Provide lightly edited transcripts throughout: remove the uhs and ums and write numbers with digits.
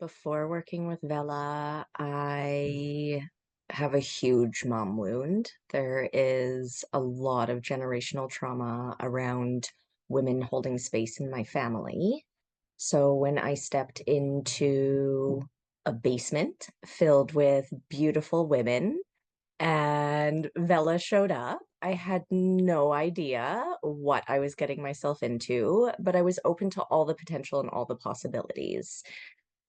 Before working with Vela, I have a huge mom wound. There is a lot of generational trauma around women holding space in my family. So when I stepped into a basement filled with beautiful women and Vela showed up, I had no idea what I was getting myself into, but I was open to all the potential and all the possibilities.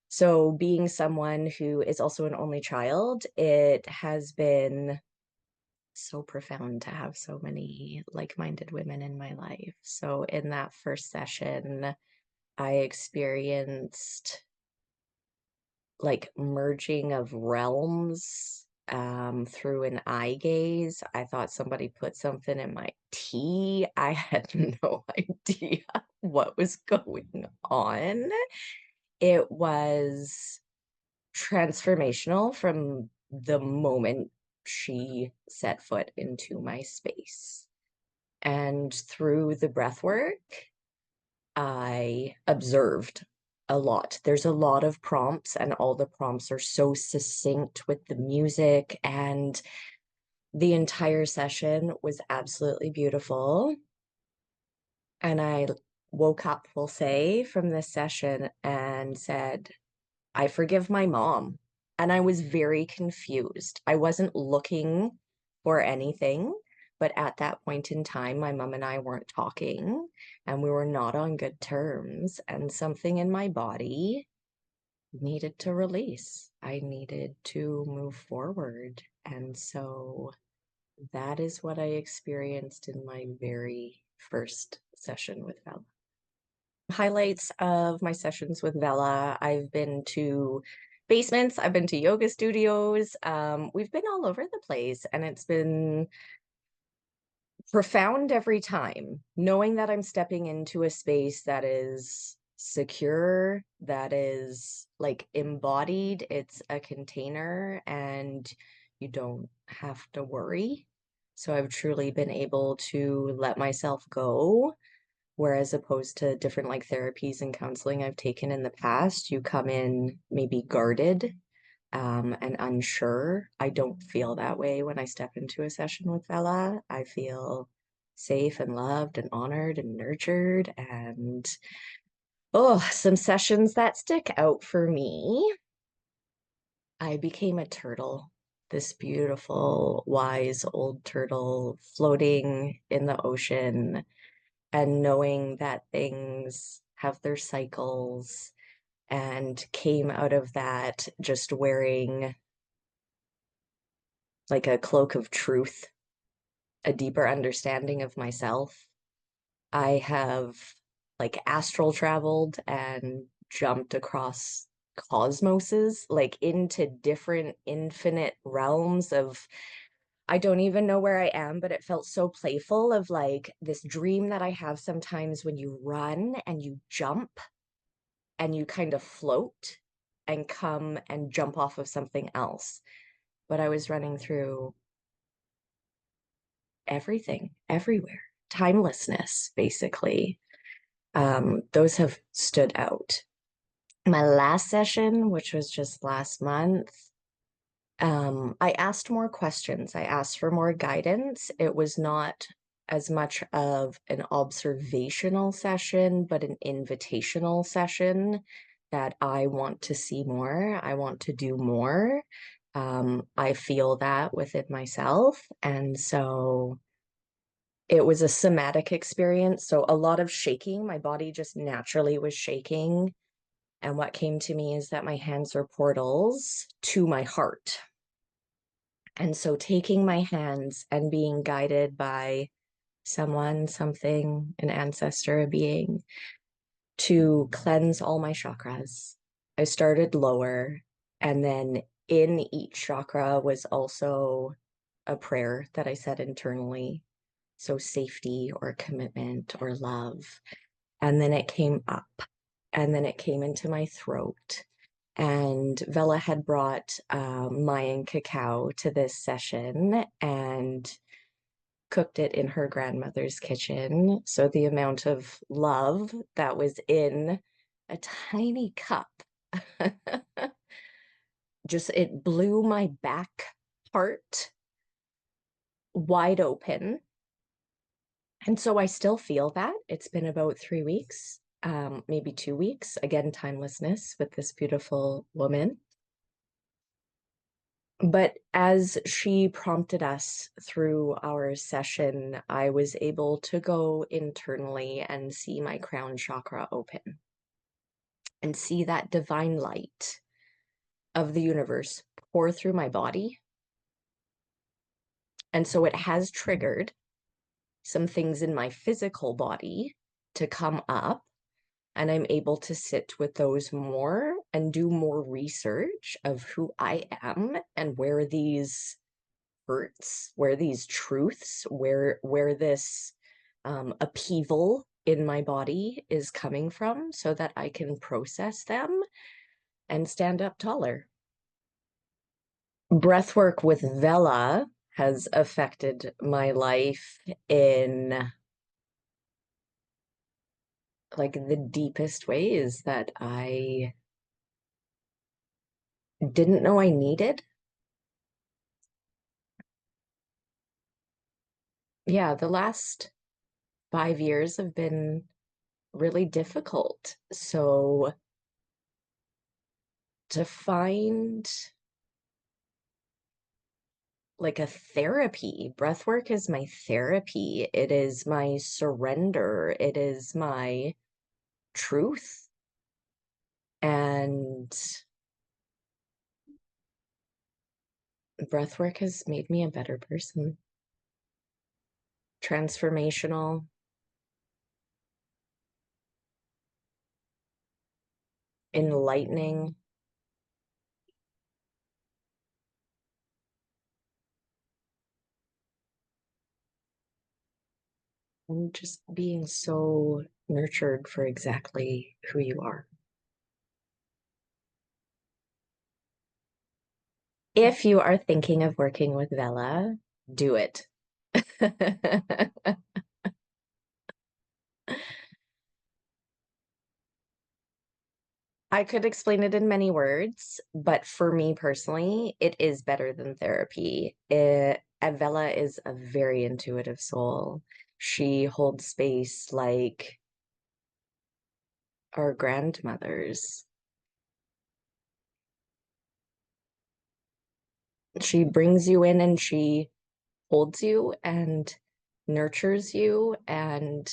So, being someone who is also an only child, it has been so profound to have so many like-minded women in my life. So, in that first session, I experienced like merging of realms through an eye gaze. I thought somebody put something in my tea. I had no idea what was going on. It was transformational from the moment she set foot into my space. And through the breath work, I observed a lot. There's a lot of prompts, and all the prompts are so succinct with the music, and the entire session was absolutely beautiful. And I woke up, we'll say, from this session and said, I forgive my mom. And I was very confused. I wasn't looking for anything, but at that point in time, my mom and I weren't talking and we were not on good terms. And something in my body needed to release. I needed to move forward. And so that is what I experienced in my very first session with Val. Highlights of my sessions with Vela. I've been to basements, I've been to yoga studios. We've been all over the place, and it's been profound every time, knowing that I'm stepping into a space that is secure, that is like embodied. It's a container, and you don't have to worry. So I've truly been able to let myself go. Whereas opposed to different like therapies and counseling I've taken in the past, you come in maybe guarded, and unsure. I don't feel that way when I step into a session with Vela. I feel safe and loved and honored and nurtured. And oh, some sessions that stick out for me. I became a turtle, this beautiful, wise old turtle floating in the ocean and knowing that things have their cycles, and came out of that just wearing like a cloak of truth, a deeper understanding of myself. I have like astral traveled and jumped across cosmoses, like into different infinite realms of I don't even know where I am, but it felt so playful of like this dream that I have sometimes when you run and you jump and you kind of float and come and jump off of something else. But I was running through everything, everywhere, timelessness, basically. Those have stood out. My last session, which was just last month, I asked more questions. I asked for more guidance. It was not as much of an observational session, but an invitational session that I want to see more. I want to do more. I feel that within myself. And so it was a somatic experience. So a lot of shaking. My body just naturally was shaking. And what came to me is that my hands are portals to my heart. And so taking my hands and being guided by someone, something, an ancestor, a being, to cleanse all my chakras. I started lower, and then in each chakra was also a prayer that I said internally. So safety or commitment or love. And then it came up, and then it came into my throat. And Vela had brought Mayan cacao to this session and cooked it in her grandmother's kitchen. So the amount of love that was in a tiny cup Just it blew my back part wide open. And so I still feel that. It's been about 3 weeks, maybe 2 weeks. Again, timelessness with this beautiful woman. But as she prompted us through our session, I was able to go internally and see my crown chakra open and see that divine light of the universe pour through my body. And so it has triggered some things in my physical body to come up, and I'm able to sit with those more and do more research of who I am and where these hurts, where these truths, where this upheaval in my body is coming from, so that I can process them and stand up taller. Breathwork with Vela has affected my life in like the deepest ways that I didn't know I needed. Yeah, the last 5 years have been really difficult. So to find like a therapy, breath work is my therapy. It is my surrender. It is my truth. And breath work has made me a better person. Transformational, enlightening. And just being so nurtured for exactly who you are. If you are thinking of working with Vela, do it. I could explain it in many words, but for me personally, it is better than therapy. Vela is a very intuitive soul. She holds space like our grandmothers. She brings you in and she holds you and nurtures you, and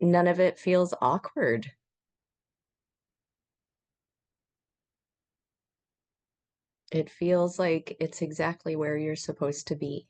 none of it feels awkward. It feels like it's exactly where you're supposed to be.